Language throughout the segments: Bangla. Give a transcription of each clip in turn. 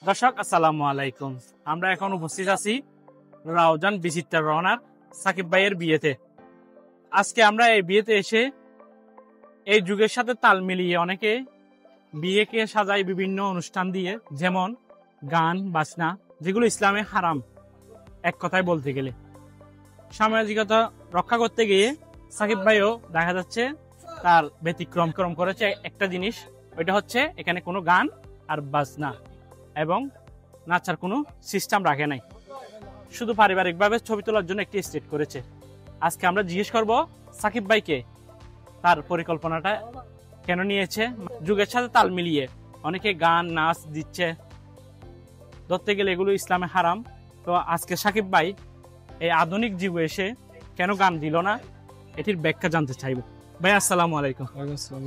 দর্শক আসসালামু আলাইকুম। আমরা এখন উপস্থিত আছি রাউজান বিচিত্রা রওনার সাকিব ভাইয়ের বিয়েতে। আজকে আমরা এই বিয়েতে এসে এই যুগের সাথে তাল মিলিয়ে অনেকে বিয়েকে সাজায় বিভিন্ন অনুষ্ঠান দিয়ে, যেমন গান বাজনা, যেগুলো ইসলামে হারাম এক কথায় বলতে গেলে। সামাজিকতা রক্ষা করতে গিয়ে সাকিব ভাইও দেখা যাচ্ছে তার ব্যতিক্রম করেছে একটা জিনিস, ওইটা হচ্ছে এখানে কোনো গান আর বাজনা এবং নাচার কোনো সিস্টেম রাখে নাই, শুধু পারিবারিকভাবে ছবি তোলার জন্য একটি স্টেজ করেছে। আজকে আমরা জিজ্ঞেস করব সাকিব ভাইকে তার পরিকল্পনাটা কেন নিয়েছে, যুগের সাথে তাল মিলিয়ে অনেকে গান নাচ দিচ্ছে, ধরতে গেলে এগুলো ইসলামে হারাম। তো আজকে সাকিব ভাই এই আধুনিক যুগে এসে কেন গান দিল না, এটির ব্যাখ্যা জানতে চাইব। ভাই আসসালামু আলাইকুম।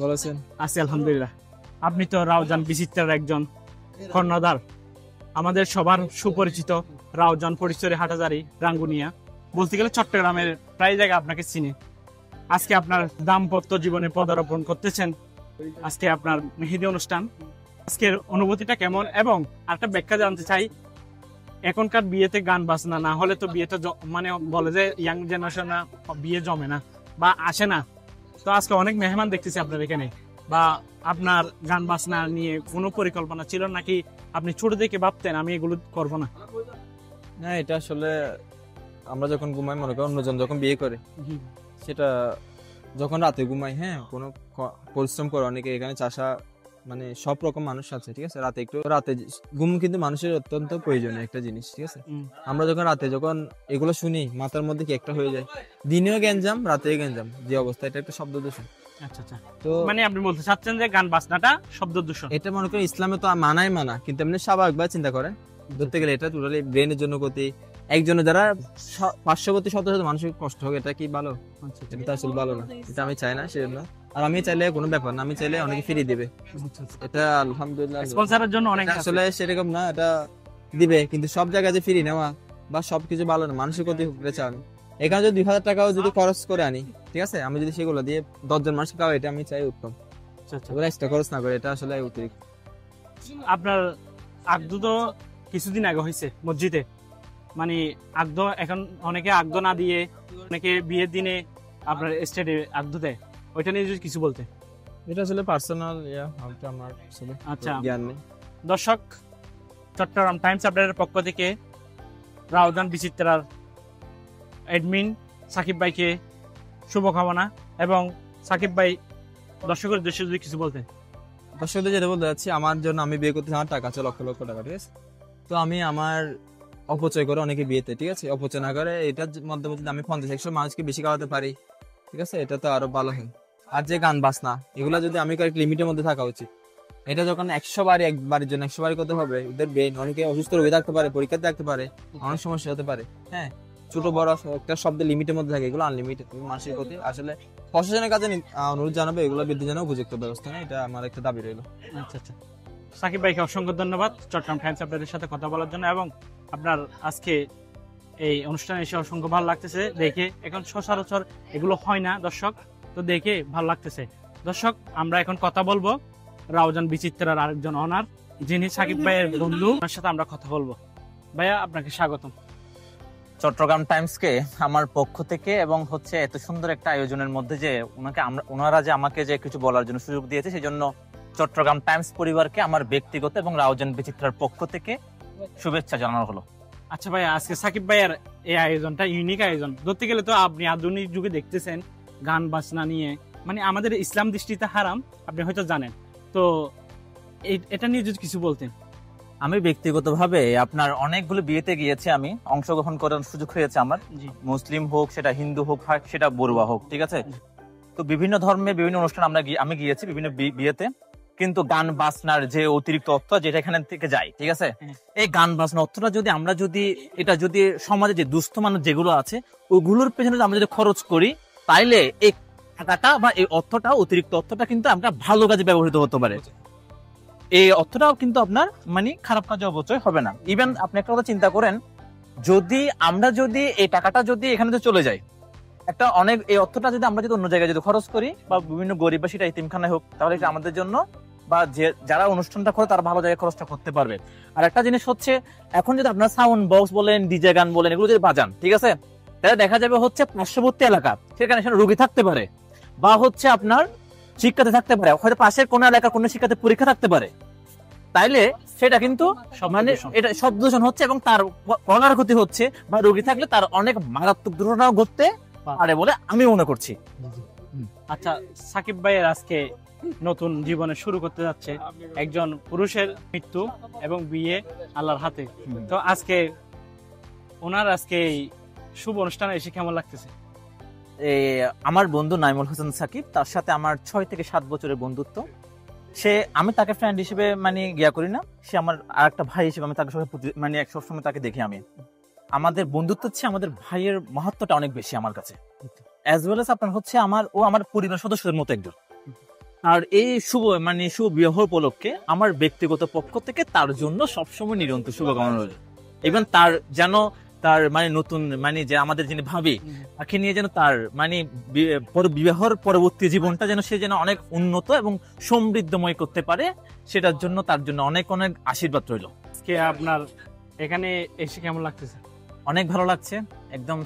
ভালো আছেন? আছি আলহামদুলিল্লাহ। আপনি তো রাউজান বিচিত্রার একজন কর্ণধার, আমাদের সবার সুপরিচিত রাউজান পরিচরে হাটাজারি রাঙ্গুনিয়া, বলতে গেলে চট্টগ্রামের প্রায় জায়গা আপনাকে চিনি। আজকে আপনার দাম্পত্য জীবনে পদার্পণ করতেছেন, আজকে আপনার মেহেদি অনুষ্ঠান, আজকের অনুভূতিটা কেমন? এবং আরেকটা ব্যাখ্যা জানতে চাই, এখনকার বিয়েতে গান বাজনা না হলে তো বিয়েটা মানে বলে যে ইয়াং জেনারেশন বিয়ে জমে না বা আসে না। তো আজকে অনেক মেহমান দেখতেছি আপনার এখানে, বা আপনার গান বাজনা নিয়ে কোনো পরিকল্পনা ছিল নাকি আপনি ছোট থেকে ভাবতেন আমি এগুলো করবো না? না, এটা আসলে আমরা যখন ঘুমাই, মনে করেন অন্যজন যখন বিয়ে করে, সেটা যখন রাতে ঘুমাই, হ্যাঁ, কোনো পরিশ্রম করে অনেকে এখানে চাষা, মানে সব রকম মানুষ আছে, ঠিক আছে। রাতে ঘুম কিন্তু মানুষের অত্যন্ত প্রয়োজনীয় একটা জিনিস, ঠিক আছে। আমরা যখন রাতে এগুলো শুনি, মাথার মধ্যে কি একটা হয়ে যায়, দিনেও গ্যাঞ্জাম রাতেও গ্যাঞ্জাম, যে অবস্থা, এটা একটা শব্দ দূষণ। আচ্ছা আচ্ছা, তো মানে আপনি বলতে চাচ্ছেন যে গান বাজনাটা শব্দ দূষণ? এটা মনে করেন ইসলামে তো মানা, কিন্তু এমনি স্বাভাবিকভাবে চিন্তা করেন, ধরতে গেলে এটা টোটালি ব্রেনের জন্য ক্ষতি। একজনের দ্বারা 500 শত মানুষের কষ্ট হবে, এটা কি ভালো? এটা তো আসলে ভালো না, এটা আমি চাই না, সেজন্য। আর আমি চাইলে কোনো ব্যাপার না, আমি চাইলে অনেকে ফিরিয়ে দিবে, এটা আলহামদুলিল্লাহ। স্পন্সরের জন্য অনেক আসলে সেরকম না, এটা দিবে, কিন্তু সব জায়গায় যে ফিরিয়ে নেওয়া বা সবকিছু ভালো না, মানুষের ক্ষতি করতে চান। এখানে যদি 2000 টাকাও যদি খরচ করে আনি, ঠিক আছে, আমি যদি সেগুলো দিয়ে 10 জন মানুষ খাওয়া, এটা আমি চাই উত্তম। এক্সট্রা খরচ না করে, এটা আসলে অতিরিক্ত। আপনার আগদু তো কিছুদিন আগে হয়েছে মসজিদে, মানে আগদো এখন অনেকে আগদো না দিয়ে অনেকে বিয়ের দিনে আপনার স্টেটে আগদো দেয়, ওইটা নিয়ে যদি কিছু বলতে। এটা আসলে পার্সোনাল, আমার আচ্ছা জ্ঞান নেই। দর্শক, চট্টগ্রাম টাইমস আপডেটের পক্ষ থেকে রাউজান বিচিত্রার অ্যাডমিন সাকিব ভাইকে শুভকামনা, এবং সাকিব ভাই দর্শকের উদ্দেশ্যে যদি কিছু বলতেন। দর্শকদের যেটা বলতে যাচ্ছি, আমার জন্য, আমি বিয়ে করতে আমার টাকা আছে লক্ষ লক্ষ টাকা, ঠিক আছে। তো আমি আমার অপচয় করে অনেকে বিয়েতে, ঠিক আছে, অপচয় না করে এটার মাধ্যমে যদি আমি 50-100 মানুষকে বেশি খাওয়াতে পারি, ঠিক আছে, এটা তো আরো ভালো হয়। আর যে গান বাজনা, এগুলা যদি আমি লিমিটের মধ্যে থাকা উচিত। এটা যখন 100 বারে, একবারের জন্য 100 বার করতে হবে, ওদের ব্রেন, অনেকে অসুস্থ রোগে থাকতে পারে, পরীক্ষাতে থাকতে পারে, অনেক সমস্যা হতে পারে, হ্যাঁ। ছোট বড় একটা শব্দের লিমিটের মধ্যে থাকে, এগুলো আনলিমিটেড। মানুষের প্রতি আসলে প্রশাসনের কাছে অনুরোধ জানাবে, এগুলো বৃদ্ধি জানা উপযুক্ত ব্যবস্থা নেই, এটা আমার একটা দাবি রইল। আচ্ছা আচ্ছা, সাকিব ভাইকে অসংখ্য ধন্যবাদ চট্টগ্রাম টাইমস আপনাদের সাথে কথা বলার জন্য, এবং আপনার আজকে এই অনুষ্ঠানে এসে অসংখ্য ভালো লাগতেছে দেখে। এখন সচরাচর এগুলো হয় না দর্শক, তো দেখে ভালো লাগতেছে। দর্শক, আমরা এখন কথা বলবো রাউজান বিচিত্রার আরেকজন অনার, যিনি সাকিব ভাইয়ের বন্ধু, ওনার সাথে আমরা কথা বলবো। ভাইয়া, আপনাকে স্বাগতম চট্টগ্রাম টাইমসকে আমার পক্ষ থেকে, এবং হচ্ছে এত সুন্দর একটা আয়োজনের মধ্যে যে ওনারা যে আমাকে যে কিছু বলার জন্য সুযোগ দিয়েছে, সেই জন্য চট্টগ্রাম টাইমস পরিবারকে আমার ব্যক্তিগত এবং রাউজান বিচিত্রার পক্ষ থেকে শুভেচ্ছা জানানো হলো। আচ্ছা ভাই, আজকে সাকিব ভাইয়ের এই আয়োজনটা ইউনিক আয়োজন। ধরতে গেলে তো আপনি আধুনিক যুগে দেখতেছেন গান বাজনা নিয়ে, মানে আমাদের ইসলাম দৃষ্টিতে হারাম, আপনি হয়তো জানেন। তো এটা নিয়ে যদি কিছু বলতেন। আমি ব্যক্তিগতভাবে আপনার অনেকগুলো বিয়েতে গিয়েছি, আমি অংশগ্রহণ করার সুযোগ হয়েছে আমার, মুসলিম হোক, সেটা হিন্দু হোক, সেটা বড়ুয়া হোক, ঠিক আছে। তো বিভিন্ন ধর্মের বিভিন্ন অনুষ্ঠান আমি গিয়েছি বিভিন্ন বিয়েতে, কিন্তু গান বাজনার যে অতিরিক্ত অর্থ যেটা এখানে থেকে যায়, ঠিক আছে, এই গান বাজনা অর্থটা যদি আমরা এটা যদি সমাজে যে দুস্থ মানুষ যেগুলো আছে ওগুলোর পেছনে আমরা যদি খরচ করি, তাইলে এই টাকাটা বা এই অর্থটা, অতিরিক্ত অর্থটা কিন্তু আমরা ভালো কাজে ব্যবহৃত হতে পারে। এই অর্থটাও কিন্তু আপনার মানে খারাপ কাজে অপচয় হবে না। ইভেন আপনি একটা কথা চিন্তা করেন, যদি এই টাকাটা যদি এখানে চলে যায়, এই অর্থটা যদি আমরা অন্য জায়গায় যদি খরচ করি বা বিভিন্ন গরিব বা সেটা ইতিমখানায় হোক, তাহলে এটা আমাদের জন্য বা যারা অনুষ্ঠানটা করে তারা ভালো জায়গায় খরচটা করতে পারবে। আর একটা জিনিস হচ্ছে, এখন যদি আপনার সাউন্ড বক্স বলেন, ডিজে গান বলেন, এগুলো যদি বাজান, ঠিক আছে, তাহলে দেখা যাবে হচ্ছে পার্শ্ববর্তী এলাকা, সেখানে রোগী থাকতে পারে, বা হচ্ছে আপনার শিক্ষার্থী থাকতে পারে, হয়তো পাশের কোন এলাকার কোন শিক্ষার্থী পরীক্ষা থাকতে পারে, তাইলে সেটা কিন্তু মানে এটা শব্দ দূষণ হচ্ছে এবং তার পড়ার ক্ষতি হচ্ছে, বা রোগী থাকলে তার অনেক মারাত্মক দুর্ঘটনাও ঘটতে পারে বলে আমি মনে করছি। আচ্ছা, সাকিব ভাইয়ের আজকে নতুন জীবনে শুরু করতে যাচ্ছে, একজন পুরুষের মৃত্যু এবং বিয়ে আল্লাহর হাতে। তো আজকে ওনার আজকে এই শুভ অনুষ্ঠানে এসে কেমন লাগতেছে? আমার বন্ধু নাইমুল হোসেন সাকিব, তার সাথে আমার 6 থেকে 7 বছরের বন্ধুত্ব। আমি তাকে ফ্রেন্ড হিসেবে মানে গিয়া করি না, সে আমার আর একটা ভাই হিসেবে আমি তাকে মানে সবসময় তাকে দেখি। আমাদের বন্ধুত্ব হচ্ছে, আমাদের ভাইয়ের মাহাত্ম্যটা অনেক বেশি আমার কাছে, অ্যাজ ওয়েল এস আপনার হচ্ছে ও আমার পরিবার সদস্যদের মতো একজন। আর এই শুভ বিবাহ উপলক্ষে আমার ব্যক্তিগত পক্ষ থেকে তার জন্য সবসময় নিরন্তর শুভকামনা রইল। ইভেন তার যেন তার নতুন যে আমাদের যিনি ভাবি, তাকে নিয়ে যেন তার বিবাহর পরবর্তী জীবনটা যেন সে যেন অনেক উন্নত এবং সমৃদ্ধময় করতে পারে, সেটার জন্য তার জন্য অনেক অনেক আশীর্বাদ রইল। আজকে আপনার এখানে এসে কেমন লাগতেছে? অনেক ভালো লাগছে। একদম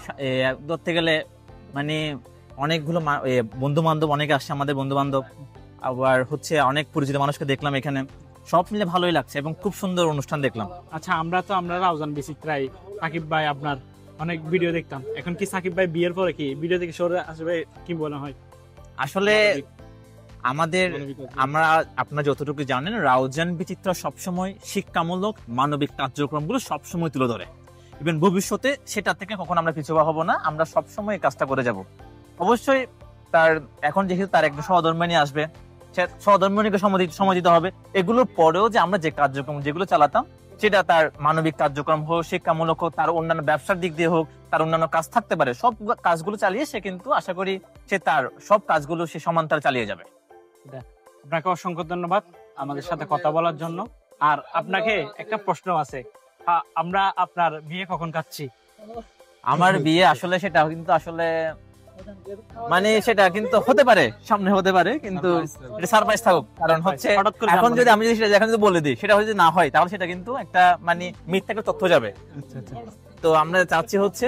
ধরতে গেলে অনেকগুলো বন্ধু বান্ধব অনেকে আসছে, আমাদের বন্ধু বান্ধব, আবার হচ্ছে অনেক পরিচিত মানুষকে দেখলাম এখানে, সব মিলে ভালোই লাগছে এবং খুব সুন্দর অনুষ্ঠান দেখলাম। আচ্ছা, আমরা রাউজান বিচিত্রায় সাকিব ভাই আপনার অনেক ভিডিও দেখতাম, এখন কি সাকিব ভাই বিয়ের পরে কি ভিডিও থেকে সরে আসবে কি মনে হয়? আসলে আপনারা যতটুকু জানেন, রাউজান বিচিত্রা সবসময় শিক্ষামূলক মানবিক কার্যক্রমগুলো সবসময় তুলে ধরে। ইভেন ভবিষ্যতে সেটা থেকে কখনো আমরা পিছুপা হব না, আমরা সবসময় কাজটা করে যাব। অবশ্যই এখন যেহেতু তার একটা সহধর্মিণী আসবে, সহধর্মিণীকে সময় দিতে হবে। এগুলোর পরেও যে আমরা যে কার্যক্রম যেগুলো চালাতাম, সেটা তার মানবিক কার্যক্রম হোক, শিক্ষামূলক হোক, তার অন্যান্য ব্যবসার দিক দিয়ে হোক, তার অন্যান্য কাজ থাকতে পারে, সব কাজগুলো চালিয়ে সে কিন্তু আশা করি সে তার সব কাজগুলো সে সমান্তরাল চালিয়ে যাবে। আপনাকে অসংখ্য ধন্যবাদ আমাদের সাথে কথা বলার জন্য। আর আপনাকে একটা প্রশ্ন আছে, আমরা আপনার বিয়ে কখন খাচ্ছি? আমার বিয়ে আসলে সেটা কিন্তু হতে পারে, সামনে হতে পারে, কিন্তু এটা সারপ্রাইজ থাকুক। কারণ হচ্ছে এখন যদি আমি যদি বলে দিই, সেটা যদি না হয়, তাহলে সেটা কিন্তু একটা মিথ্যা একটা তথ্য যাবে। তো আমরা চাচ্ছি হচ্ছে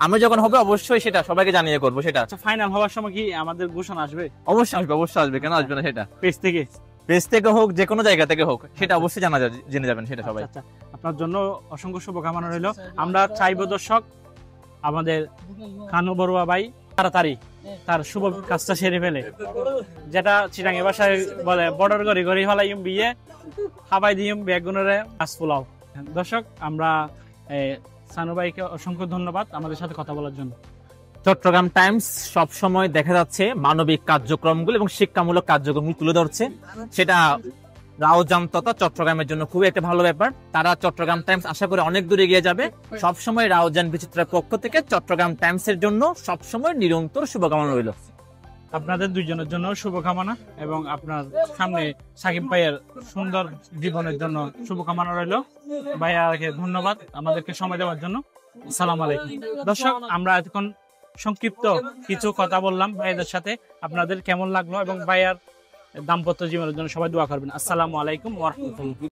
আমি যখন হবে অবশ্যই সেটা সবাইকে জানিয়ে করবো। সেটা ফাইনাল হওয়ার সময় কি আমাদের ঘোষণা আসবে? অবশ্যই আসবে, কেন আসবে না? সেটা পেজ থেকে হোক, যে কোনো জায়গা থেকে হোক, সেটা অবশ্যই জেনে যাবেন সেটা সবাই। আপনার জন্য অসংখ্য শুভকামনা রইল। আমরা চাইবো দর্শক, আমাদের কানু বড়ুয়া ভাই তাড়াতাড়ি তার শুভ কাজটা সেরে ফেলে, যেটা চিটাঙ্গি ভাষায় বলে বর্ডার গড়ি গড়ি হলাইম বিয়ে হাবাই দিম বেগুনের মাছ পোলাও। দর্শক, আমরা সানু ভাইকে অসংখ্য ধন্যবাদ আমাদের সাথে কথা বলার জন্য। চট্টগ্রাম টাইমস সব সময় দেখা যাচ্ছে মানবিক কার্যক্রমগুলো এবং শিক্ষামূলক কার্যক্রমগুলো তুলে ধরছে। সেটা রাউজান তথা চট্টগ্রামের জন্য খুবই একটা ভালো ব্যাপার। তারা চট্টগ্রাম টাইমস আশা করে অনেক দূরে এগিয়ে যাবে। সবসময় রাউজান বিচিত্রার পক্ষ থেকে চট্টগ্রাম টাইমস এর জন্য সবসময় নিরন্তর শুভকামনা রইল। আপনাদের দুইজনের জন্য শুভকামনা এবং আপনার সামনে সাকিব ভাইয়ের সুন্দর জীবনের জন্য শুভকামনা রইল। ভাইয়াকে ধন্যবাদ আমাদেরকে সময় দেওয়ার জন্য। আসসালামু আলাইকুম। দর্শক, আমরা এখন সংক্ষিপ্ত কিছু কথা বললাম ভাইয়াদের সাথে, আপনাদের কেমন লাগলো এবং ভাইয়ার দাম্পত্য জীবনের জন্য সবাই দোয়া করবেন। আসসালামু আলাইকুম ওয়া রাহমাতুল্লাহ।